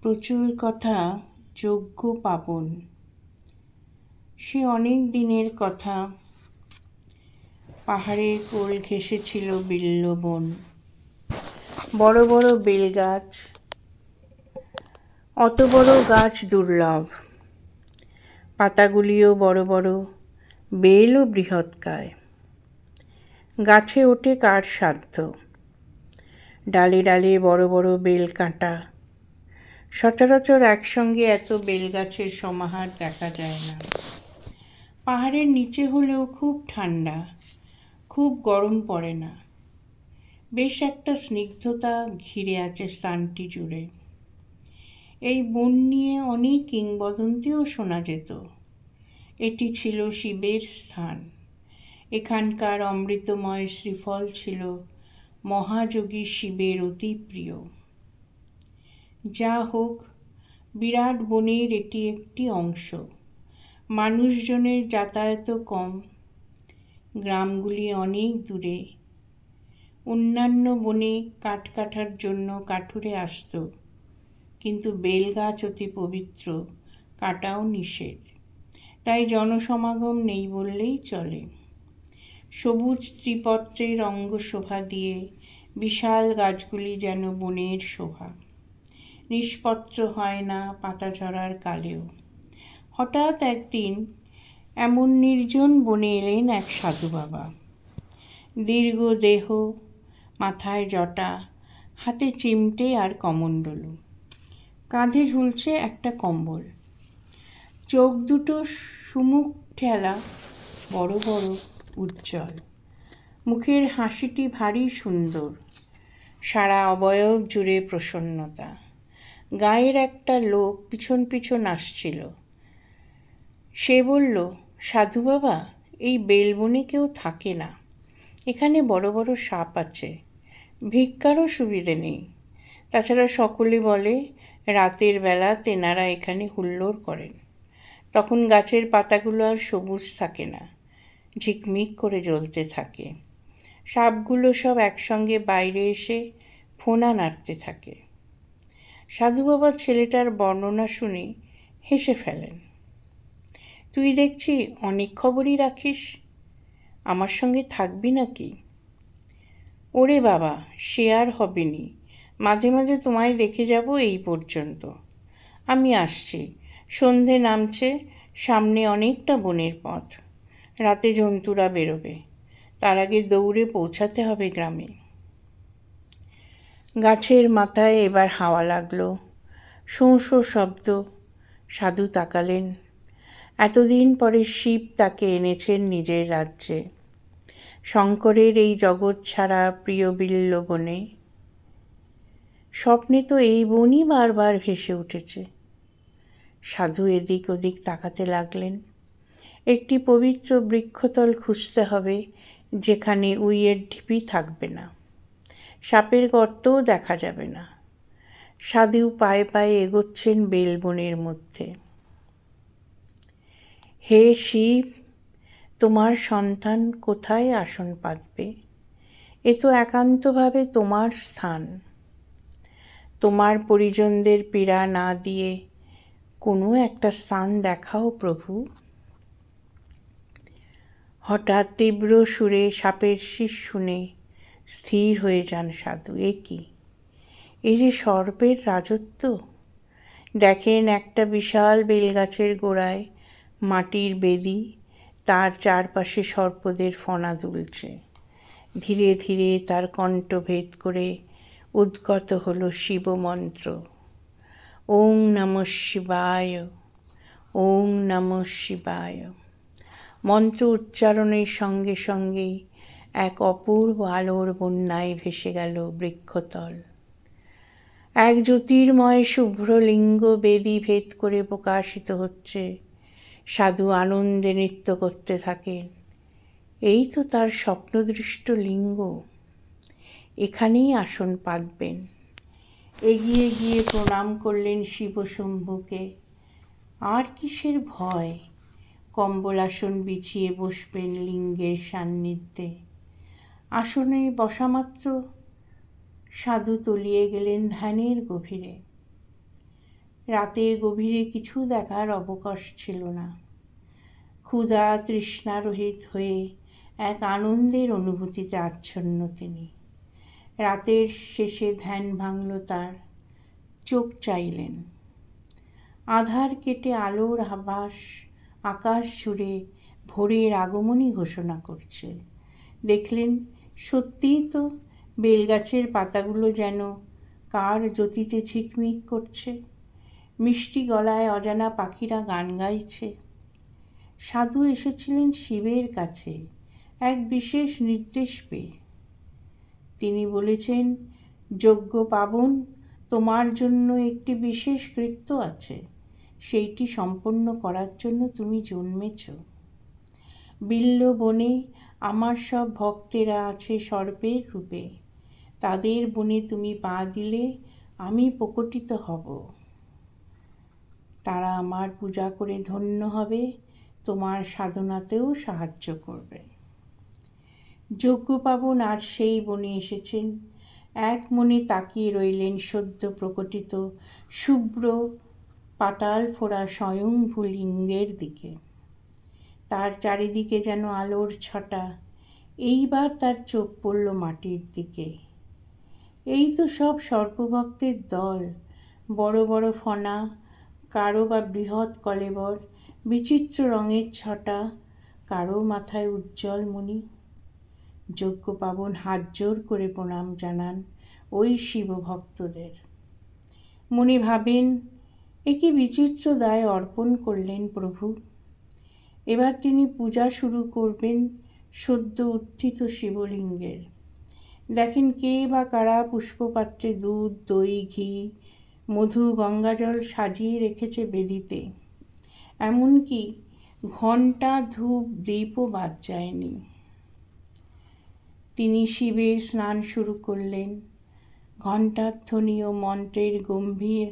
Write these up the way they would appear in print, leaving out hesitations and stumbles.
প্রচুর কথা যজ্ঞ পাবন। সে অনেক দিনের কথা। পাহাড়ের কোল ঘেঁষেছিল বিল্ববন, বড় বড় বেলগাছ। অত বড় গাছ দুর্লভ, পাতাগুলিও বড় বড়, বেলও বৃহৎকায়। গাছে ওঠে কার সাধ্য, ডালে ডালে বড় বড় বেল কাঁটা। সচরাচর একসঙ্গে এত বেলগাছের সমাহার দেখা যায় না। পাহাড়ের নিচে হলেও খুব ঠান্ডা, খুব গরম পড়ে না। বেশ একটা স্নিগ্ধতা ঘিরে আছে স্থানটি জুড়ে। এই বন নিয়ে অনেক কিংবদন্তিও শোনা যেত। এটি ছিল শিবের স্থান। এখানকার অমৃতময় শ্রীফল ছিল মহাযোগী শিবের অতি প্রিয়। যা হোক, বিরাট বনের এটি একটি অংশ। মানুষজনের যাতায়াতও কম, গ্রামগুলি অনেক দূরে। অন্যান্য বনে কাঠ কাটার জন্য কাঠুরে আসত, কিন্তু বেলগাছ অতি পবিত্র, কাটাও নিষেধ। তাই জনসমাগম নেই বললেই চলে। সবুজ ত্রিপত্রের অঙ্গ শোভা দিয়ে বিশাল গাছগুলি যেন বনের শোভা। নিষ্পত্র হয় না পাতা ঝরার কালেও। হঠাৎ একদিন এমন নির্জন বনে এলেন এক সাধু বাবা। দীর্ঘ দেহ, মাথায় জটা, হাতে চিমটে আর কমণ্ডলু, কাঁধে ঝুলছে একটা কম্বল। চোখ দুটো সুমুখ ঠেলা, বড় বড়, উজ্জ্বল। মুখের হাসিটি ভারী সুন্দর, সারা অবয়ব জুড়ে প্রসন্নতা। গায়ের একটা লোক পিছন পিছন আসছিল। সে বলল, সাধু বাবা, এই বেলবনে কেউ থাকে না। এখানে বড় বড় সাপ আছে, ভিক্ষারও সুবিধে নেই। তাছাড়া সকলে বলে রাতের বেলা তেনারা এখানে হুল্লোড় করেন। তখন গাছের পাতাগুলো আর সবুজ থাকে না, ঝিকমিক করে জ্বলতে থাকে। সাপগুলো সব একসঙ্গে বাইরে এসে ফোনা নাড়তে থাকে। সাধু বাবা ছেলেটার বর্ণনা শুনে হেসে ফেলেন। তুই দেখছি অনেক খবরই রাখিস, আমার সঙ্গে থাকবি নাকি? ওরে বাবা, সে আর হবে নি। মাঝে মাঝে তোমায় দেখে যাব, এই পর্যন্ত। আমি আসছি। সন্ধে নামছে, সামনে অনেকটা বনের পথ। রাতে জন্তুরা বেরোবে, তার আগে দৌড়ে পৌঁছাতে হবে গ্রামে। গাছের মাথায় এবার হাওয়া লাগলো, শোঁ শোঁ শব্দ। সাধু তাকালেন। এতদিন পরে শিব তাকে এনেছেন নিজের রাজ্যে, শঙ্করের এই জগৎ ছাড়া প্রিয় বিল্ববনে। স্বপ্নে তো এই বনই বারবার ভেসে উঠেছে। সাধু এদিক ওদিক তাকাতে লাগলেন। একটি পবিত্র বৃক্ষতল খুঁজতে হবে, যেখানে উইয়ের ঢিপি থাকবে না, সাপের গর্তও দেখা যাবে না। সাধু পায়ে পায়ে এগোচ্ছেন বেলবনের মধ্যে। হে শিব, তোমার সন্তান কোথায় আসন পাতবে? এ তো একান্তভাবে তোমার স্থান। তোমার পরিজনদের পীড়া না দিয়ে কোনো একটা স্থান দেখাও প্রভু। হঠাৎ তীব্র সুরে সাপের শিস শুনে স্থির হয়ে যান সাধু। এ কি, এই যে সর্পের রাজত্ব! দেখেন একটা বিশাল বেলগাছের গোড়ায় মাটির বেদি, তার চারপাশে সর্পদের ফনা দুলছে। ধীরে ধীরে তার কণ্ঠ ভেদ করে উদ্গত হল শিবমন্ত্র। ওং নমঃ শিবায়, ওং নমঃ শিবায়। মন্ত্র উচ্চারণের সঙ্গে সঙ্গেই এক অপূর্ব আলোর বন্যায় ভেসে গেল বৃক্ষতল। এক জ্যোতির্ময় শুভ্র লিঙ্গ বেদি ভেদ করে প্রকাশিত হচ্ছে। সাধু আনন্দে নৃত্য করতে থাকেন। এই তো তার স্বপ্নদৃষ্ট লিঙ্গ, এখানেই আসন পাতবেন। এগিয়ে গিয়ে প্রণাম করলেন শিবশম্ভুকে। আর কিসের ভয়? কম্বল আসন বিছিয়ে বসবেন লিঙ্গের সান্নিধ্যে। আসনে বসামাত্র সাধু তলিয়ে গেলেন ধ্যানের গভীরে। রাতের গভীরে কিছু দেখার অবকাশ ছিল না। ক্ষুধা তৃষ্ণা রহিত হয়ে এক আনন্দের অনুভূতিতে আচ্ছন্ন তিনি। রাতের শেষে ধ্যান ভাঙল তার, চোখ চাইলেন। আধার কেটে আলোর আভাস আকাশ জুড়ে ভোরের আগমনী ঘোষণা করছে। দেখলেন সত্যিই তো বেলগাছের পাতাগুলো যেন কার জ্যোতিতে ঝিকমিক করছে। মিষ্টি গলায় অজানা পাখিরা গান গাইছে। সাধু এসেছিলেন শিবের কাছে এক বিশেষ নির্দেশ পেয়ে। তিনি বলেছেন, যজ্ঞ পাবন, তোমার জন্য একটি বিশেষ কৃত্য আছে, সেইটি সম্পন্ন করার জন্য তুমি জন্মেছ। বিল্ল বনে আমার সব ভক্তেরা আছে সর্পের রূপে, তাদের বনে তুমি পা দিলে আমি প্রকটিত হব। তারা আমার পূজা করে ধন্য হবে, তোমার সাধনাতেও সাহায্য করবে। যজ্ঞপাবন আজ সেই বনে এসেছেন। এক মনে তাকিয়ে রইলেন সদ্য প্রকটিত শুভ্র পাতাল ফোড়া স্বয়ংভূ লিঙ্গের দিকে। তার চারিদিকে যেন আলোর ছটা। এইবার তার চোখ পড়ল মাটির দিকে। এই তো সব সর্পভক্তের দল, বড় বড় ফনা, কারো বা বৃহৎ কলেবর, বিচিত্র রঙের ছটা, কারো মাথায় উজ্জ্বল মণি। যজ্ঞপাবন হাত জোর করে প্রণাম জানান ওই শিবভক্তদের। মনে ভাবেন, এ কি বিচিত্র দায় অর্পণ করলেন প্রভু। এবার তিনি পূজা শুরু করবেন সদ্য উত্থিত শিবলিঙ্গের। দেখেন কে বা কারা পুষ্পপাত্রে দুধ, দই, ঘি, মধু, গঙ্গাজল সাজিয়ে রেখেছে বেদিতে। এমনকি ঘণ্টা, ধূপ, দীপও বাদ যায়নি। তিনি শিবের স্নান শুরু করলেন। ঘণ্টার ধ্বনি ও মন্ত্রের গম্ভীর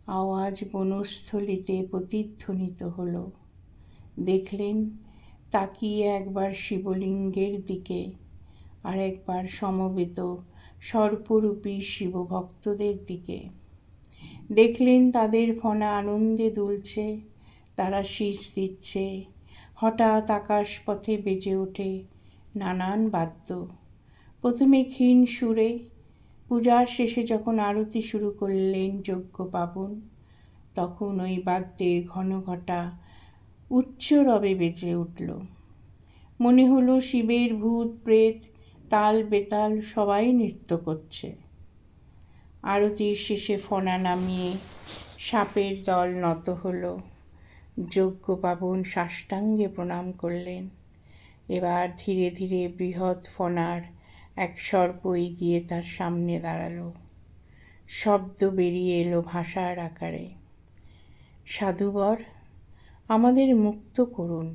আওয়াজ বনস্থলিতে প্রতিধ্বনিত হল। দেখলেন তাকিয়ে একবার শিবলিঙ্গের দিকে, আর একবার সমবেত সর্পরূপী শিবভক্তদের দিকে। দেখলেন তাদের ফনা আনন্দে দুলছে, তারা শীষ দিচ্ছে। হঠাৎ আকাশপথে বেজে ওঠে নানান বাদ্য। প্রথমে ক্ষীণ সুরে, পূজার শেষে যখন আরতি শুরু করলেন যজ্ঞপাবন, তখন ওই বাদ্যের ঘনঘটা উচ্চ রবে বেজে উঠল। মনে হলো শিবের ভূত প্রেত তাল বেতাল সবাই নৃত্য করছে। আরতির শেষে ফনা নামিয়ে সাপের দল নত হলো। যজ্ঞপাবন সাষ্টাঙ্গে প্রণাম করলেন। এবার ধীরে ধীরে বৃহৎ ফনার এক সর্প এগিয়ে তার সামনে দাঁড়ালো। শব্দ বেরিয়ে এলো ভাষার আকারে, সাধুবর, আমাদের মুক্ত করুন।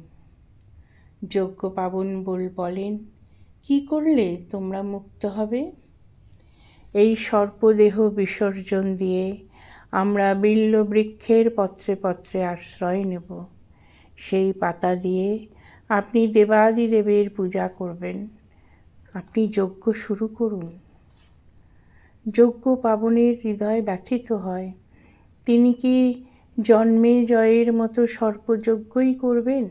যজ্ঞপাবন বলেন, কি করলে তোমরা মুক্ত হবে? এই সর্পদেহ বিসর্জন দিয়ে আমরা বিল্ল বৃক্ষের পত্রে পত্রে আশ্রয় নেব। সেই পাতা দিয়ে আপনি দেবাদিদেবের পূজা করবেন। আপনি যজ্ঞ শুরু করুন। যজ্ঞপাবনের হৃদয় ব্যথিত হয়। তিনি কি জন্মে জয়ের মতো সর্পযজ্ঞই করবেন?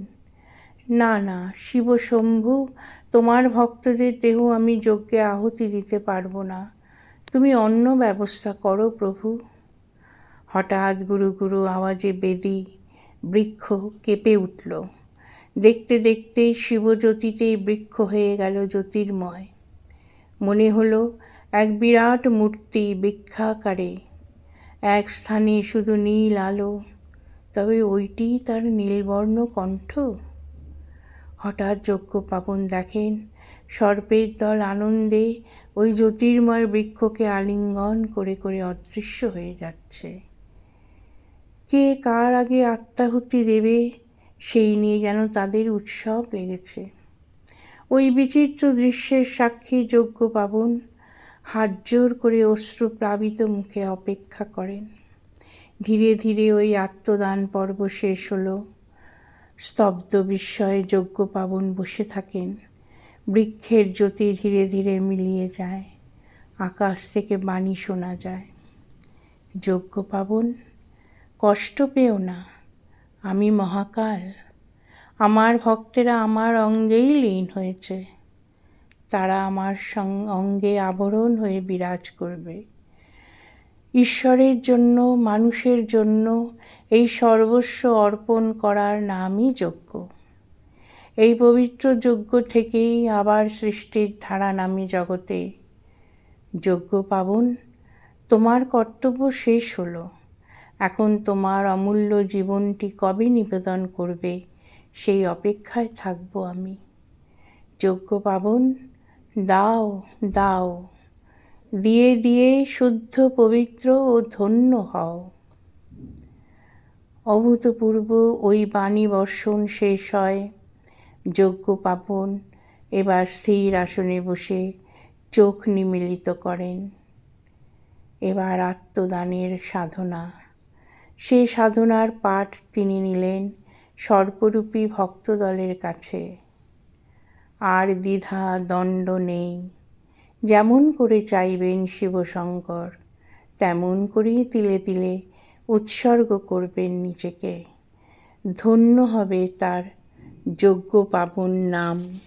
না না শিবশম্ভু, তোমার ভক্তদের দেহ আমি যজ্ঞে আহুতি দিতে পারবো না। তুমি অন্য ব্যবস্থা করো প্রভু। হঠাৎ গুরু গুরু আওয়াজে বেদী বৃক্ষ কেঁপে উঠল। দেখতে দেখতে শিবজ্যোতিতেই বৃক্ষ হয়ে গেল জ্যোতির্ময়। মনে হলো এক বিরাট মূর্তি বৃক্ষাকারে, এক স্থানে শুধু নীল আলো, তবে ওইটিই তার নীলবর্ণ কণ্ঠ। হঠাৎ যজ্ঞপাবন দেখেন সর্পের দল আনন্দে ওই জ্যোতির্ময় বৃক্ষকে আলিঙ্গন করে করে অদৃশ্য হয়ে যাচ্ছে। কে কার আগে আত্মাহুতি দেবে সেই নিয়ে যেন তাদের উৎসব লেগেছে। ওই বিচিত্র দৃশ্যের সাক্ষী যজ্ঞপাবন হাত জোর করে অশ্রুপ্লাবিত মুখে অপেক্ষা করেন। ধীরে ধীরে ওই আত্মদান পর্ব শেষ হলো। স্তব্ধ বিস্ময়ে যজ্ঞপাবন বসে থাকেন। বৃক্ষের জ্যোতি ধীরে ধীরে মিলিয়ে যায়। আকাশ থেকে বাণী শোনা যায়, যজ্ঞ পাবন, কষ্ট পেও না, আমি মহাকাল। আমার ভক্তেরা আমার অঙ্গেই লীন হয়েছে, তারা আমার অঙ্গে আবরণ হয়ে বিরাজ করবে। ঈশ্বরের জন্য, মানুষের জন্য এই সর্বস্ব অর্পণ করার নামই যজ্ঞ। এই পবিত্র যজ্ঞ থেকেই আবার সৃষ্টির ধারা নামে জগতে। যজ্ঞ পাবন, তোমার কর্তব্য শেষ হলো, এখন তোমার অমূল্য জীবনটি কবে নিবেদন করবে সেই অপেক্ষায় থাকব আমি। যজ্ঞ পাবন, দাও দাও, দিয়ে দিয়ে শুদ্ধ পবিত্র ও ধন্য হও। অভূতপূর্ব ওই বাণী বর্ষণ শেষ হয়। যজ্ঞ পাবন এবার স্থির আসনে বসে চোখ নিমীলিত করেন। এবার আত্মদানের সাধনা, সে সাধনার পাঠ তিনি নিলেন সর্পরূপী ভক্তদলের কাছে। আর দ্বিধা দ্বন্দ্ব নেই, যেমন করে চাইবেন শিবশঙ্কর তেমন করেই তিলে তিলে উৎসর্গ করবেন নিজেকে। ধন্য হবে তার যজ্ঞ পাবন নাম।